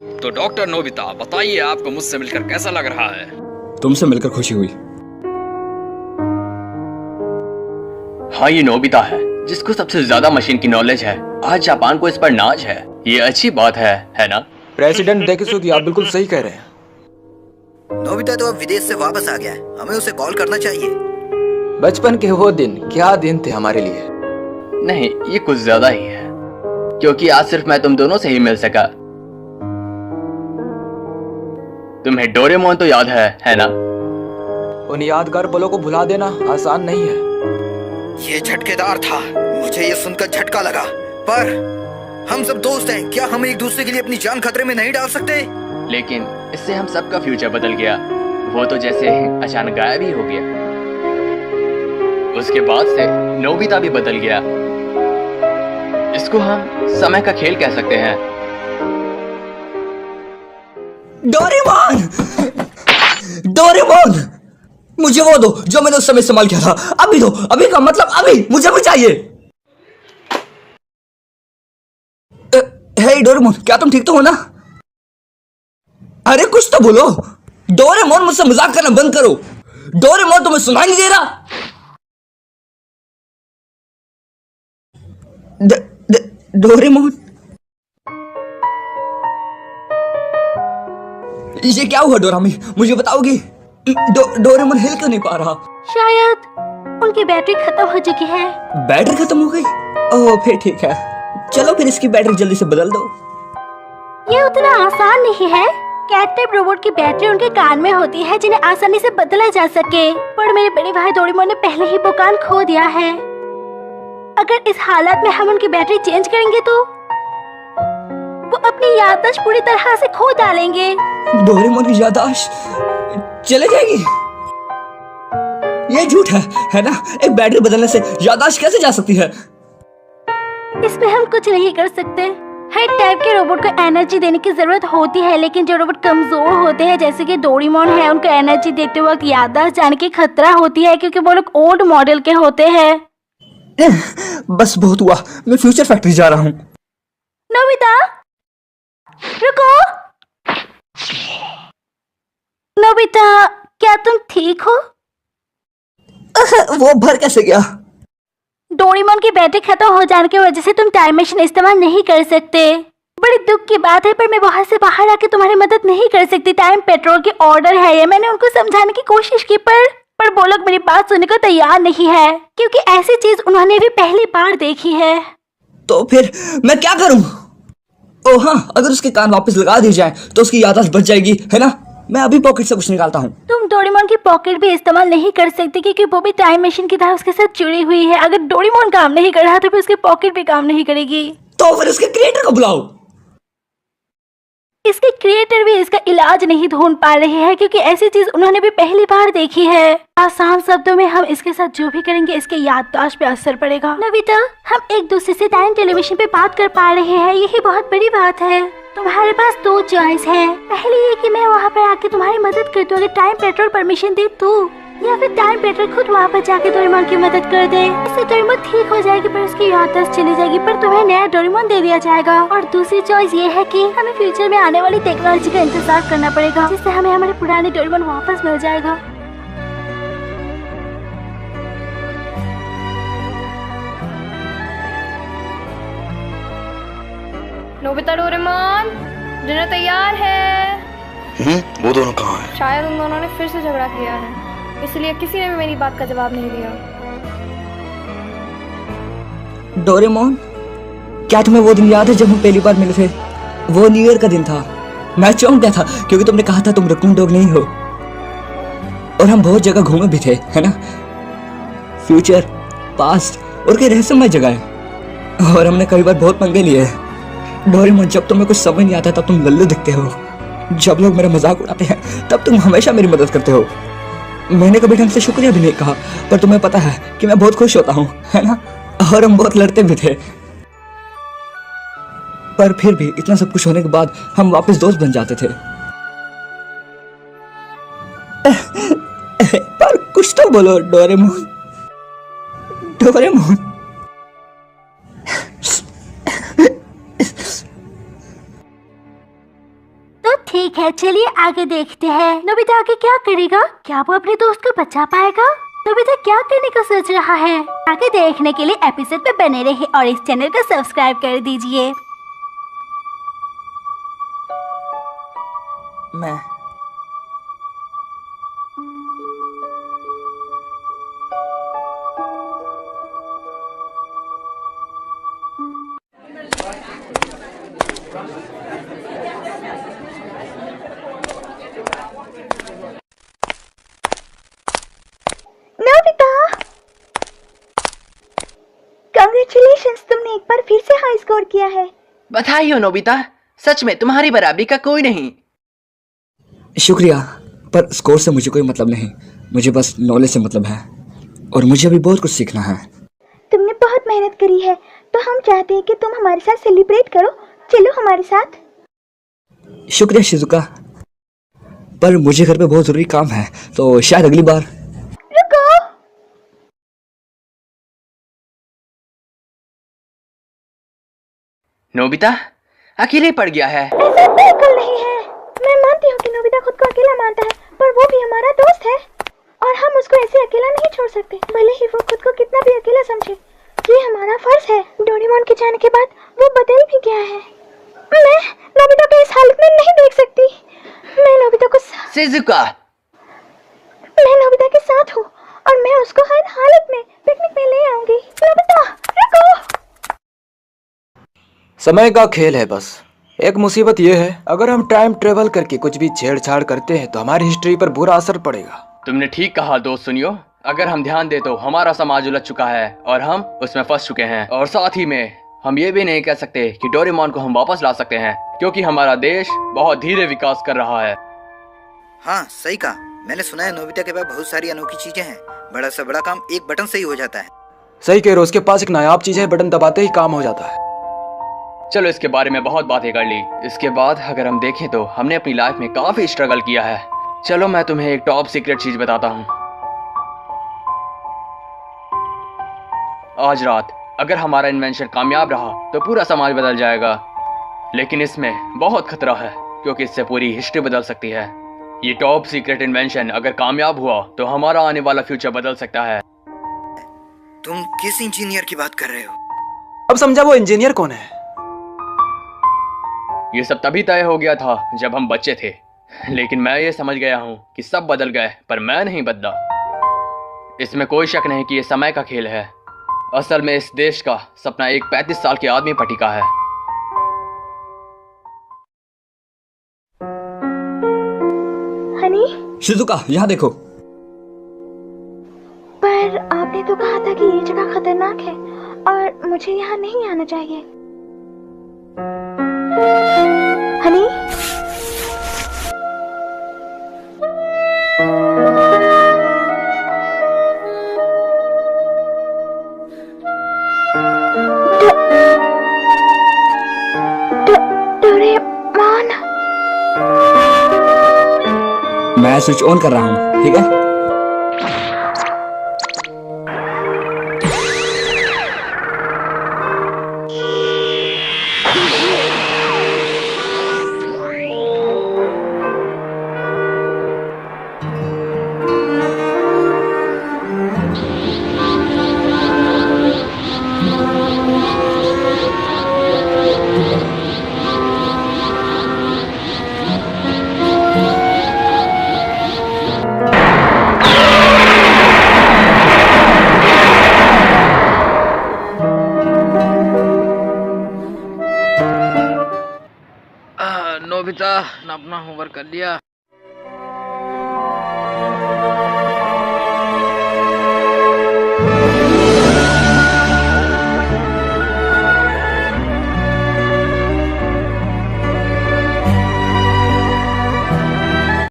तो doctor Nobita, बताइए आपको मुझसे मिलकर कैसा लग रहा है? तुमसे मिलकर खुशी हुई। हाँ, ये नोबिता है जिसको सबसे ज्यादा मशीन की नॉलेज है। आज जापान को इस पर नाज है। ये अच्छी बात है ना? प्रेसिडेंट डेकिसुगी, आप बिल्कुल सही कह रहे हैं। नोबिता तो अब विदेश से वापस आ गया है, हमें उसे कॉल करना चाहिए। बचपन के वो दिन क्या दिन थे हमारे लिए। नहीं, ये कुछ ज्यादा ही है, क्योंकि आज सिर्फ मैं तुम दोनों से ही मिल सका। तुम्हें डोरेमोन तो याद है ना? उन यादगार पलों को भुला देना आसान नहीं है। ये झटकेदार था, मुझे ये सुनकर झटका लगा। पर हम सब दोस्त हैं, क्या हम एक दूसरे के लिए अपनी जान खतरे में नहीं डाल सकते? लेकिन इससे हम सबका फ्यूचर बदल गया। वो तो जैसे अचानक गायब ही हो गया। उसके बाद से नोबिता भी बदल गया। इसको हम समय का खेल कह सकते हैं। डोरेमोन! डोरेमोन! मुझे वो दो जो मैंने उस समय इस्तेमाल किया था। अभी दो, अभी का मतलब अभी, मुझे भी चाहिए। हे डोरेमोन, क्या तुम ठीक तो हो ना? अरे कुछ तो बोलो। डोरेमोन, मुझसे मजाक करना बंद करो। डोरेमोन, तुम्हें सुनाई नहीं दे रहा? डोरेमोन, ये क्या हुआ डोरामी, मुझे बताओगी? डोरेमोन हिल क्यों नहीं पा रहा? शायद उनकी बैटरी खत्म हो चुकी है। बैटरी खत्म हो गई? ओह, फिर ठीक है। चलो फिर इसकी बैटरी जल्दी से बदल दो। ये उतना आसान नहीं है। कैट टाइप रोबोट की बैटरी उनके कान में होती है जिन्हें आसानी से बदला जा सके। पर मेरे बड़े भाई डोरेमोन ने पहले ही वो कान खो दिया है। अगर इस हालत में हम उनकी बैटरी चेंज करेंगे तो वो अपनी याददाश्त पूरी तरह से खो डालेंगे। डोरेमोन की याददाश्त चले जाएगी? ये झूठ है ना? एक बैटरी बदलने से याददाश्त कैसे जा सकती है? इसमें हम कुछ नहीं कर सकते। हर टाइप के रोबोट को एनर्जी देने की जरूरत होती है, लेकिन जो रोबोट कमजोर होते हैं जैसे कि डोरेमोन है, उनको एनर्जी देते वक्त याददाश्त जाने की खतरा होती है क्योंकि वो लोग ओल्ड मॉडल के होते हैं। बस बहुत हुआ, मैं फ्यूचर फैक्ट्री जा रहा हूँ। नोबिता, रुको। नोबिता, क्या तुम ठीक हो? वो भर कैसे गया? डोरेमोन की बैटरी खत्म हो जाने की वजह से तुम टाइम मशीन इस्तेमाल नहीं कर सकते। बड़ी दुख की बात है, पर मैं वहां से बाहर आके तुम्हारी मदद नहीं कर सकती। टाइम पेट्रोल की ऑर्डर है ये। मैंने उनको समझाने की कोशिश की पर वो लोग मेरी बात सुनने को तैयार नहीं है, क्योंकि ऐसी चीज उन्होंने भी पहली बार देखी है। तो फिर मैं क्या करूं? ओह हाँ, अगर उसके कान वापस लगा दिए जाए तो उसकी याददाश्त बच जाएगी, है ना? मैं अभी पॉकेट से कुछ निकालता हूँ। तुम डोरेमोन की पॉकेट भी इस्तेमाल नहीं कर सकती क्योंकि वो भी टाइम मशीन की तरह उसके साथ जुड़ी हुई है। अगर डोरेमोन काम नहीं कर रहा तो फिर उसकी पॉकेट भी काम नहीं करेगी। तो फिर उसके क्रिएटर को बुलाओ। इसके क्रिएटर भी इसका इलाज नहीं ढूंढ पा रहे हैं क्योंकि ऐसी चीज उन्होंने भी पहली बार देखी है। आसान शब्दों में, हम इसके साथ जो भी करेंगे इसके याददाश्त पे असर पड़ेगा। नोबिता, हम एक दूसरे से टाइम टेलीविजन पे बात कर पा रहे हैं, यही बहुत बड़ी बात है। तुम्हारे पास दो चॉइस है। पहली ये कि मैं वहाँ पर आके तुम्हारी मदद कर दूँ अगर टाइम पेट्रोल परमिशन दे तो, या फिर टाइम पेट्रोल खुद वहाँ पर जाके डोरेमोन की मदद कर दे। इससे डोरेमोन ठीक हो जाएगी पर उसकी याददाश्त चली जाएगी, पर तुम्हें नया डोरेमोन दे दिया जाएगा। और दूसरी चॉइस ये है कि हमें फ्यूचर में आने वाली टेक्नोलॉजी का इंतजार करना पड़ेगा, जिससे हमें हमारे पुराने डोरेमोन वापस मिल जाएगा। नोबिता, डोरेमोन, डिनर तैयार है। वो दोनों कहाँ हैं? शायद उन दोनों ने फिर से झगड़ा किया है, इसलिए किसी ने भी मेरी बात का जवाब नहीं दिया। डोरेमोन, क्या तुम्हें वो दिन याद है जब हम पहली बार मिले थे? वो न्यू ईयर का दिन था। मैं चौंक गया था क्योंकि तुमने कहा था तुम रकून डॉग नहीं हो। और हम बहुत जगह घूमे भी थे, है ना? फ्यूचर, पास्ट और कई रहस्यमय जगह है। और हमने कई बार बहुत पंगे लिए। डोरेमोन, जब तुम्हें कुछ समझ नहीं आता तब तुम लल्लू दिखते हो। जब लोग मेरा मजाक उड़ाते हैं तब तुम हमेशा मेरी मदद करते हो। मैंने कभी ढंग से शुक्रिया भी नहीं कहा, पर तुम्हें पता है कि मैं बहुत खुश होता हूँ, है ना? और हम बहुत लड़ते भी थे, पर फिर भी इतना सब कुछ होने के बाद हम वापस दोस्त बन जाते थे। पर कुछ तो बोलो डोरेमोन। डोरेमोन, ठीक है, चलिए आगे देखते हैं। नोबिता आगे क्या करेगा? क्या वो अपने दोस्त को बचा पाएगा? नोबिता क्या करने का सोच रहा है? आगे देखने के लिए एपिसोड पे बने रहिए और इस चैनल को सब्सक्राइब कर दीजिए। मैं नोबिता, कांग्रेचुलेशंस, तुमने एक बार फिर से हाई स्कोर किया है। बधाई हो नोबिता, सच में तुम्हारी बराबरी का कोई नहीं। शुक्रिया, पर स्कोर से मुझे कोई मतलब नहीं। मुझे बस नॉलेज से मतलब है और मुझे अभी बहुत कुछ सीखना है। तुमने बहुत मेहनत करी है, तो हम चाहते हैं कि तुम हमारे साथ सेलिब्रेट करो। चलो हमारे साथ। शुक्रिया शिजुका, पर मुझे घर पे बहुत ज़रूरी काम है, तो शायद अगली बार। रुको, नोबिता अकेले पड़ गया है। ऐसा बिल्कुल नहीं है। मैं मानती हूँ कि नोबिता खुद को अकेला मानता है, पर वो भी हमारा दोस्त है और हम उसको ऐसे अकेला नहीं छोड़ सकते, भले ही वो खुद को कितना भी अकेला समझे। ये हमारा फर्ज है। डोरेमोन के जाने के बाद वो बदल भी गया है। मैं नोबिता को इस हालत में नहीं देख सकती। मैं नोबिता को शिजुका, मैं नोबिता के साथ हूँ और मैं उसको हर हालत में पिकनिक में ले आऊंगी। नोबिता रुको। समय का खेल है बस। एक मुसीबत यह है, अगर हम टाइम ट्रेवल करके कुछ भी छेड़छाड़ करते हैं तो हमारी हिस्ट्री पर बुरा असर पड़ेगा। तुमने ठीक कहा दोस्त। सुनियो, अगर हम ध्यान दे तो हमारा समाज उलझ चुका है और हम उसमें फंस चुके हैं। और साथ ही में हम ये भी नहीं कह सकते कि डोरेमोन को हम वापस ला सकते हैं, क्योंकि हमारा देश बहुत धीरे विकास कर रहा है। हाँ सही कहा। मैंने सुना है नोबिता के पास बहुत सारी अनोखी चीजें हैं। बड़ा से बड़ा काम एक बटन से ही हो जाता है। सही कह रहे हो, उसके पास एक नायाब चीज है, बटन दबाते ही काम हो जाता है। चलो इसके बारे में बहुत बातें कर ली। इसके बाद अगर हम देखें तो हमने अपनी लाइफ में काफी स्ट्रगल किया है। चलो मैं तुम्हें एक टॉप सीक्रेट चीज बताता हूँ। आज रात अगर हमारा इन्वेंशन कामयाब रहा तो पूरा समाज बदल जाएगा, लेकिन इसमें बहुत खतरा है क्योंकि इससे पूरी हिस्ट्री बदल सकती है। ये टॉप सीक्रेट इन्वेंशन अगर कामयाब हुआ तो हमारा आने वाला फ्यूचर बदल सकता है। तुम किस इंजीनियर की बात कर रहे हो? अब समझा वो इंजीनियर कौन है। ये सब तभी तय हो गया था जब हम बच्चे थे, लेकिन मैं ये समझ गया हूँ कि सब बदल गए पर मैं नहीं बदला। इसमें कोई शक नहीं कि ये समय का खेल है। असल में इस देश का सपना एक 35 साल के आदमी पर टिका है। हनी, शिजुका यहाँ देखो। पर आपने तो कहा था कि ये जगह खतरनाक है और मुझे यहाँ नहीं आना चाहिए। हनी, डोरेमोन, मैं स्विच ऑन कर रहा हूँ, ठीक है? नोबिता ने अपना होमवर्क कर लिया?